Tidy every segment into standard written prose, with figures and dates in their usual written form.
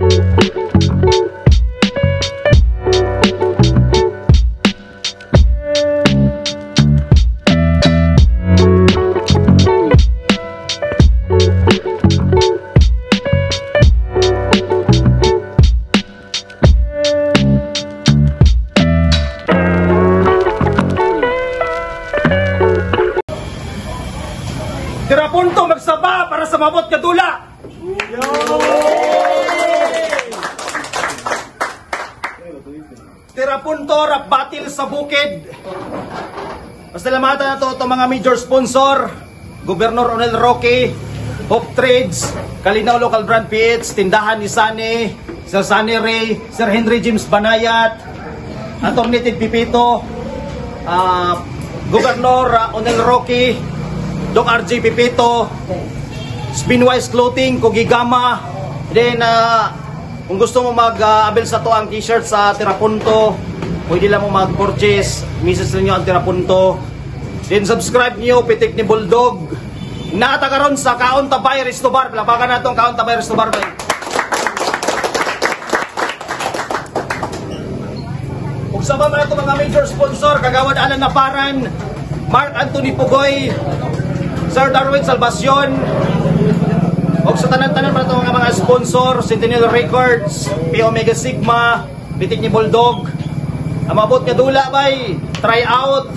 Tira punto magsaba para sa mabot kadula. Tira punto rap battle sa bukid. Pasalamatan na to mga major sponsor, Gobernador Onel Roque, Hope Trades, Kalinaw Local Brand PH, Tindahan ni Sani, Sir Sani Ray, Sir Henry James Banayat, Atty. Ted Pipito, Gobernador Onel Roque, Doc RJ Pipito, Spinwise Clothing, Kugigama. Then, kung gusto mo mag-abel sa to ang t-shirt sa Tirapunto, pwede lang mo mag-purchase. Message ninyo ang Tirapunto. Then, subscribe nyo, Pitik ni Bulldog. Naata karon sa Kaon Tabay Resto Bar. Labakan na itong Kaon Tabay Resto Bar. Kung sabang na ito mga major sponsor, Kagawad Alan Naparan, Mark Anthony Pugoy, Sir Darwin Salvacion, o sa tanan-tanan para ito mga sponsor, Centennial Records, P Omega Sigma, Pitik ni Bulldog, ang mabot nga dula bay, try out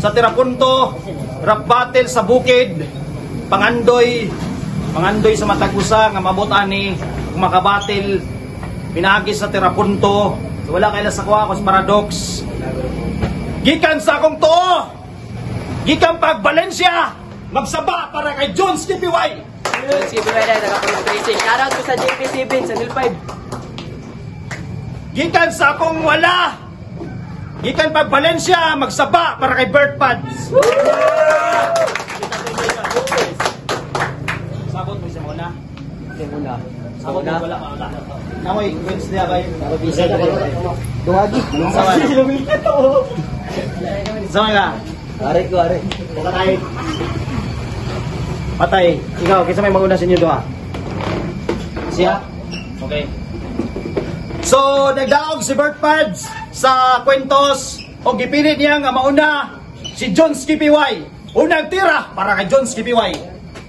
sa Tirapunto, rap battle sa bukid, pangandoy sa Matagusa, nga mabot ani, kung makabattle, pinagis sa Tirapunto, wala kaila sa kuha, kus paradox. Gikan sa akong to, gikan pag Valencia, magsaba para kay John Skippy Y. John Skippy Y na naka-product racing. Shoutout ko sa JP7 sa Nil 5. Gikan sa akong wala. Gikan pag Valencia, magsaba para kay Bert Pads. Sabot mo sa muna. Sabot mo wala ka. Namoy, Wednesday abay. Duwagi. Sama ka. Are. Patay. Ikaw, kaysa may maguna sa inyo doha? Siya? Okay. So, nagdaog si Bert Pads sa kwentos o gipilit niya nga mauna si John Skippy Y. Unang tira para kay John Skippy Y.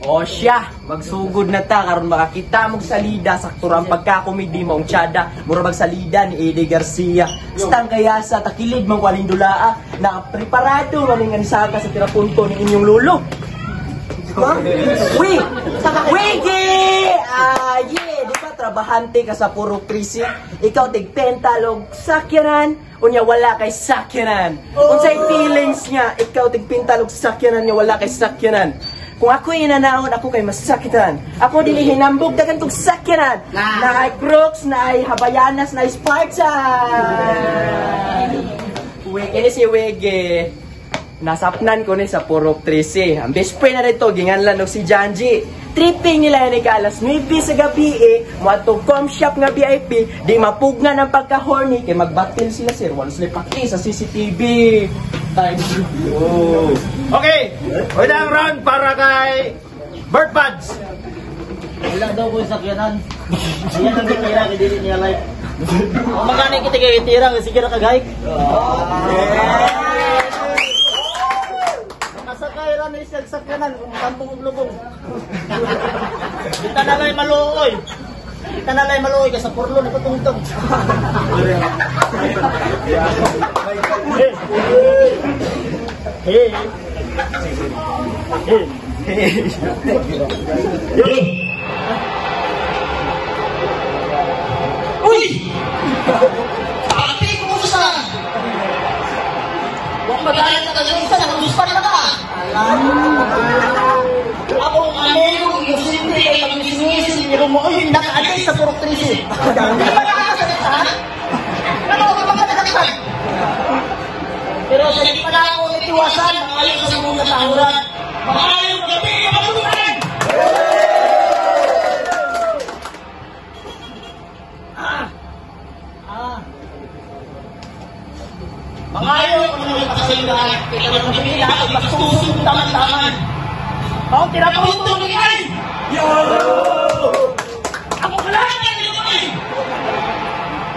O siya, magsugod na ta karon makakita mong salida sa turang pagkakomedy mong tiyada, mura magsalida ni Eddie Garcia. Stang kaya sa takilid mong walindulaa na preparado maningan saka sa Tirapunto ni inyong lulo. Wigi! Yeah, di ba trabahante ka sa puro krisi? Ikaw tigpentalog sakyanan, unya wala kay sakyanan. Unsay feelings niya, ikaw tigpentalog sakyanan niya wala kay sakyanan. Kung ako inanaon, ako kay masakitan. Ako dili hinambog dagan tong sakyanan. Na ay Crooks, na ay Habayanas, na ay Sparta. Ini si Wege. Nasapnan ko ni sa Purok 13. Ang best friend na rito, ginganlan og si Janji. Tripping nila ni alas 9 sa gabi moadtong com shop nga VIP, di mapugna ng pagka-horny kay magbattle sila sir. Wala sila paki sa CCTV. Okay, unang round para kay Bert Pads. Wala daw ko yung sakyanan. Yan ang kitira, hindi niya like. Kung magkano kita kayo itira, sige na kagay. Nakasakay rin na isang sakyanan, kung tampong lubong. Kita nalay maluoy. Kita nalay maluoy, kasi purlo na patungtong. Hey. Uy! Ate, kumusta? Huwag magalit na kayo isa, nakaguspan na ka. Ako ang amigo, yung simple ay mag-isingisi, pero mo, uy, naka-alay sa Purok 13. Hindi ba nakakasalit, ha? Ano ka ba nakakasal? Pero sa di pa na ako nitiwasan, maayon sa mga tahuran. Maayong gabi, kapatunan! Mangayon kung mga kasayunan, kita ng pipila at magsusong taman-taman. Kung tinapunto ni Ay! Yo! Ako kailangan ni Ay!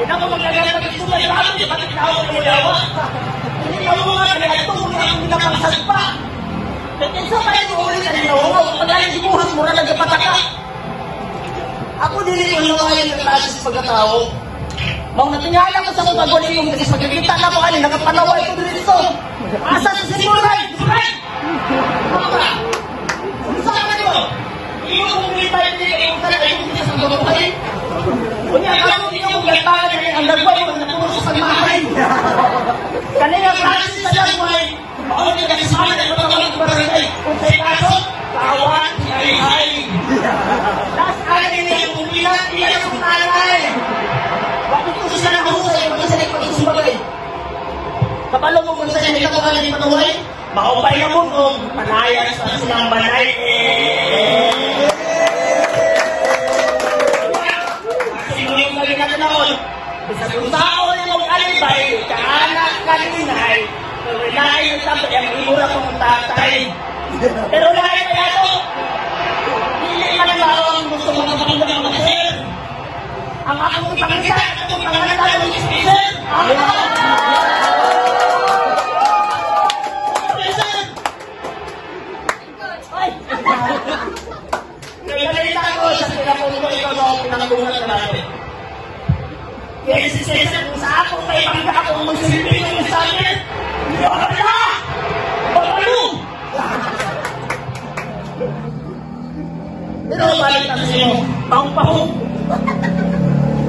Naku, magaganda gusto mo, grabe, di ba tinawag mo yawa? Hindi ka mo nga, kaya ito mo nga ang minapangsagpa. Kaya sa kaya mo ulit ang inawa, pagkain si buhas mo na nagpataka. Ako din yung nawayan ng klase sa pagkatao. Mang natingala ko sa mga galing mong nagis magkikita na mo kanin, nakapanaway ko dito. Asa sa simuray! Simuray! Mama! Saan ka nyo? Iyo kong militay hindi kayo talaga yung hindi sa buhay. Kunya ka mo, hindi yung gantangan na ang nagway mo na puro sa pagmahay. Kanina klase sa nagway, maon ka kasi sana na matawag ng barangay. Kung sa'y kaso, tawag ni Ay-Ay. Last akin niya yung umilan, iyan yung nanay. Bakit ko sila nakahusay kung sila pag-isumbagay? Kapalo mo kung sila hindi ka ng panuhay, maupay na mo kung panayan sa silang banay. Sinuling lagi natin ako. Sa kung tao na mong alibay, kaanak kaninay, rinay yung sabi, ang imura kong tatay. Pero lahat kaya ito, hindi man lang ang gusto mga makilang mga sir. Ang akong pangisan, akong pangalan ng sir. Naglalita ko sa pinapunto ikaw na akong pinangungan na natin. Kaya si Cesar, kung sa ako may pangga akong magsilipin ng sa akin, wala! Babalo! Pero balik na sa inyo, pahong-pahong.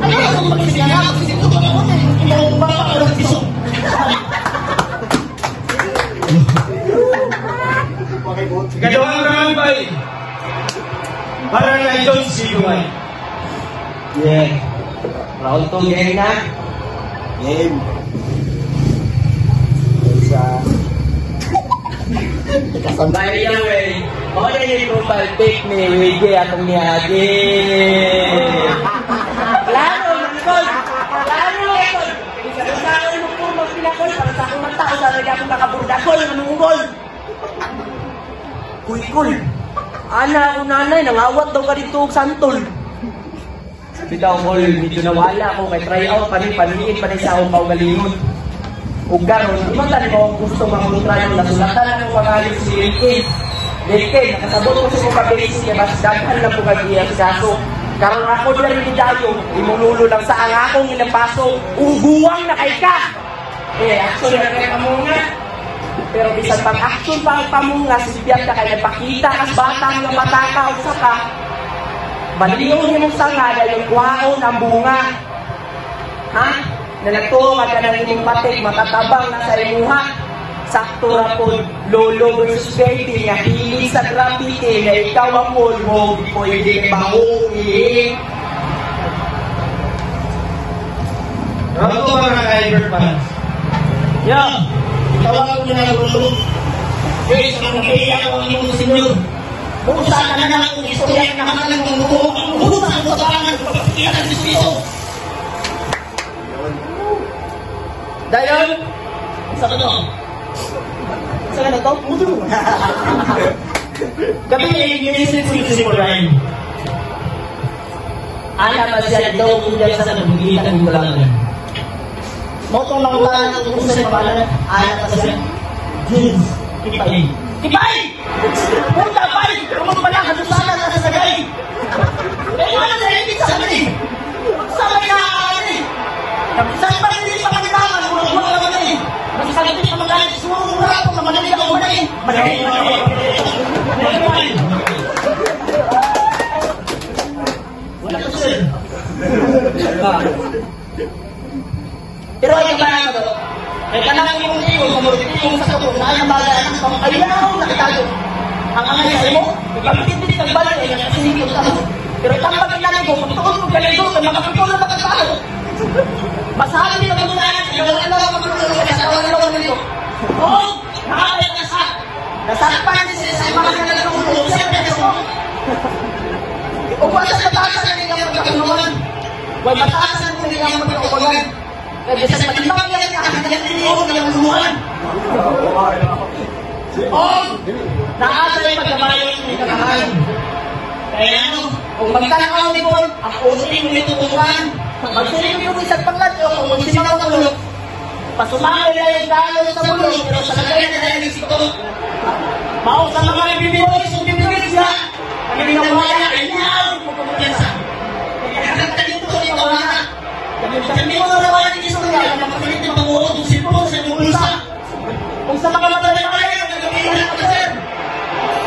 Ayaw akong magsisigyan ako, kasi ito ba ako na yung imong baba ko ng piso. Ikalawang round by Barangay John Silumay. Yeah. Round 2 game na. Game. Isa. Kasambay yan, wey. O na yung profile pic ni Wiggy atong niyagi. Klaro, Nicol! Klaro, Nicol! Sa mo po magpinakol para sa akong matao sa lagi akong nakaburdakol ng mungol. Kuy-kul. Ana ako nanay, nangawat daw ka dito og santol. Bitaw ko, medyo nawala ko kay try out paniin pa sa akong paugalingon. Ug garon, imatan ko gusto mag-try na sulatan ako pangalan si Lilkin. Lilkin, nakasabot ko sa mga basic kaya mas daghan lang po kag-iya sa kaso. Karon ako dira rin dayo, imululo lang sa ang akong ilampaso, uguwang na kay ka. Action na kay pamunga. Pero bisan pag-action pa ang pamunga, sibiyag ka kay nagpakita kas batang nga mataka o saka. Baliw niyo mong sanga dahil kwaon ang bunga. Ha? Nalagtuwa ka ng inyong patik, matatabang na sa imuha. Sakto na po, lolo versus baby, nga hilig sa graffiti, na ikaw ang mulmo, pwede bangungi. Round 2 Barangay Berpans. Yeah. Tawag ko na ng lolo. Guys, ang napiya ko ang mga senyor. Busa ka na lang kung istorya na naman ng mundo. Ang busa ang tabangan ng pagkakita ng piso. Dayon, Sa ano? sa na to? Gabi ay ginisip ko yung simulain. Ana masyad daw kung dyan sa nabugitan ng bulangan. Motong lang ulan ang kung sa pamalan. Anak ka siya. Jeans. Kipay. Kipay! Punta pay! Kumang pala kadusanan na sa sagay. Eh, ano na hindi sa kami? Sabay na kami. Saan pa hindi pa kandangan? Kung mga naman eh. Masakit pa magalit. Sumura ako na madali ako manay. Madali. Wala ka sir. Pero ay ba na to? Ay kanang yung iyon, yung sa kapag na ayaw magalaan ng ayaw nakitago. Ang angay sa imo, pagkitid ng balik ay nakasinigil ka. Pero tambag na lang ko, pagtukos mo galing doon, makapagpulo na katao. Masabi nila mo na yan, yung wala lang magpapulong ka, natawan lang ako nito. Oo, nakakaya ka sa. Nasakpan niya sa mga kanilang tulong, siyempre na ito. Upasa sa tasa na nilang magkakulungan. Huwag matasan mo nilang magkakulungan. Kaya sa matimbang niya niya, ang nagtiniyon ng tulungan. Oo, naasa yung pagkabayan ng ikakahan. Kaya ano, kung magtanakaw ni Paul, ang usin mo nito tulungan. Magsinig yung isang pangladyo, kung magsimaw ka bulok, pasumahan nila yung galo sa bulok, pero sa lagay na yung sito. Mao sa mga bibiboy, kung bibiboy siya, kami nawala, ay naaw, pupupunyansa. Kaya hanggang dito, ito na. Kami mo nawala ng istorya, na makalit ng panguod, yung sipon sa inyong bulsa. Kung sa mga matalay kaya, nagamitin na ako, sir.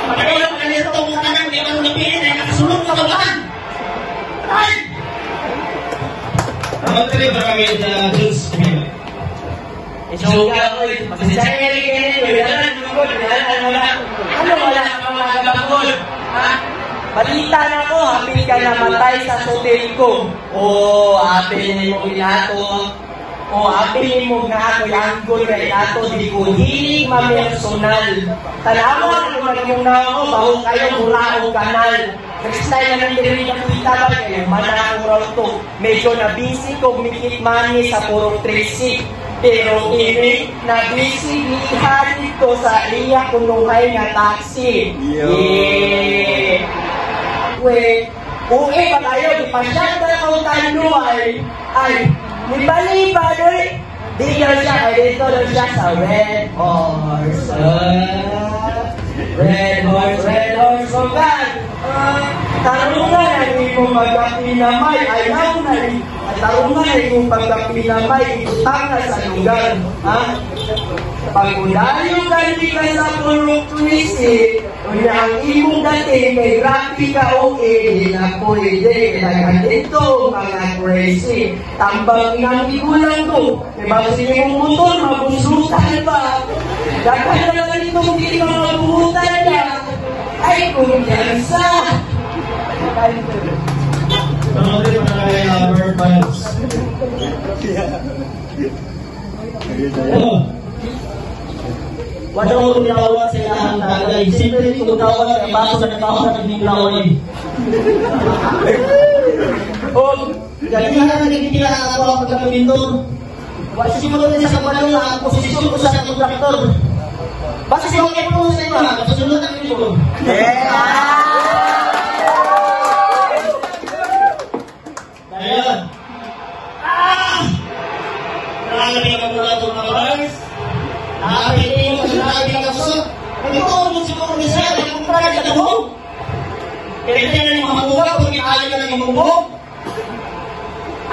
Magkailan ka nito mong tanang, di man napihin, ay nakasulong ka bagaan. Ay! Magkali ba kami sa Jules? So, pasensya niya rin kayo. Ano wala kang mga gabagol? Ha? Balita na ko, hapin ka namatay sa hotel ko. O, hapin mo inato. O, hapin mo nga ako yanggol na inato. Di ko hilig mamersonal. Tanawa ko magiging na ako, baho kayo mula o kanal. Nag-style na ng diri na kuita ba kayo? Manang raw to. Medyo na-busy ko, mikit money sa puro tracing. Pero ini na-busy, ihati ko sa iya kunuhay nga taxi. Yeah! Uwe pa tayo, ipasyal na akong taluay. Ay, liba-liba doy. Di daw siya, ay dito daw siya sa Red Horse. Red Horse, oh God! Tarungan na rin kong magkapinamay, ayaw na rin. At tarungan na rin kong magkapinamay, itutang na sa lugar. Ha? Pag-udayo ka di ka sa purok twisi, unya ang imong dati, may grabe ka okay, di na pwede. Kaya dito, mga crazy. Tambang ng igulang ko, may basin yung motor, mabusutan pa. Dapat na lang itong di mabuhutan na. Ay, kumyansa! Panoodin mo na kayo ng Bird Vibes. Wala ko tinawa sa ilang tagay. Siyempre ko tinawa sa baso sa nakawa sa tinilaway. Ganyan na nagkikita ako ang pagkakapintor. Simulo na sa balong ang posisyon ko sa kontraktor. Basta siya ang ipon sa inyo, kasunod ang ipon. Ngayon. Nakakapin ka mula itong mga bars. Nakapili ko sa nakapili ko sa ito, kung siguro ni Sir, ay kung praga ka mo. Kaya na yung mga buwa, kung ayaw ka na yung mga buwa.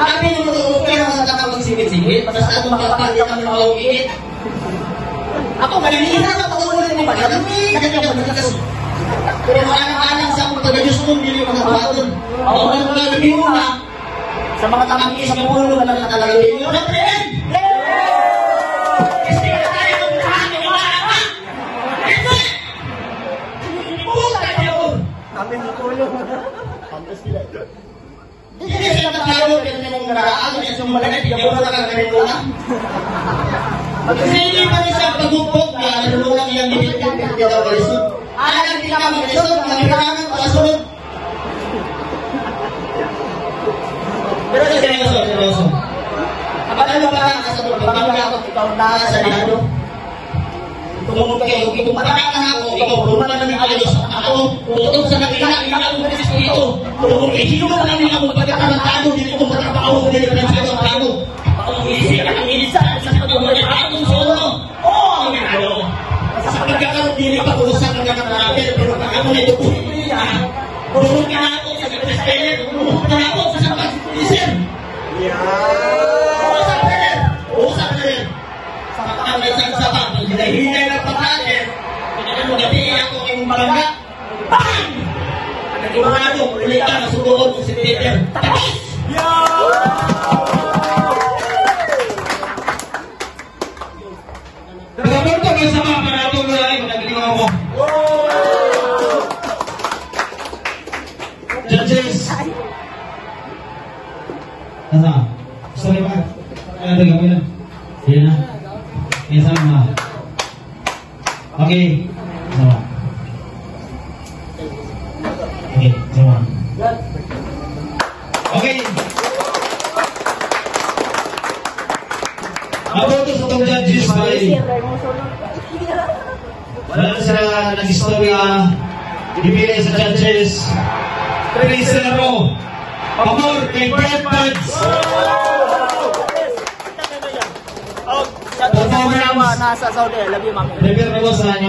Akin yung mga mga nakapagsigit-sigit, para sa itong makapagit ang mga ulit. Ako, kanina na ako ulit ng mga nakakapagsigit. Pero alang-alang sa akong pagkagayos ko, hindi yung mga baton. Ako na naglalagay mo na, sa mga tamang isang pulo na nakalagay mo. Natin! Kasi ka tayo ng lahat ng mga anak! Ito! Puta kayo! Kami na tulong. Hindi sila tayo, kaya yung naraan, kasi yung malagay, hindi mo na nakagaling mo na. Kasi hindi pa rin siya pagupok na nalulungan niyang dito yung pinagdaw ka lisod. Alam hindi ka mag-lisod, mag-irangan ka lisod. Pero seryoso. Kapag ano ba ka sa pagpapagay ako, ikaw na sa dito. Tumulong kayo, kung maraan na ako, ikaw, lumanan ng ayos ako, tutulong sa nakilala akong beses dito. Tulong ihilo na lang ako magpagkakarantado, dito ko magkapaao, dito na sa tao. Paulisip ka ng inisa, sa pagpapagay solo. Oo, ang ginalo. Sa pagkakaroon, hindi pa-uusap ng nakarapin, pero pag ako na ito, tulong ka na ako sa Christian, tulong ka na ako sa Christian. Uusap ka rin. Uusap ka rin. Sa pagkakaroon sa pag hinay ng patatin, kaya mo gatiin ako yung malangga. Bang! Nagimado, ulit ka, nasubuhod ko si Peter. Tapos! Nagabot ka kayo sa mga panatong lalaki, naglingaw mo. Judges! Nasa? Sorry ba? Kaya ito gawin lang. Sige na. Kaya sama. Okay. Sama. Okay, sama. Okay. About sa itong judges by wala na sila nag-istorya, ibigay sa judges 3-0 Pabor kay Brett Buds. Oh, shout out sa mga nasa Saudi. Love you, mami. Dagger na mo sa inyo.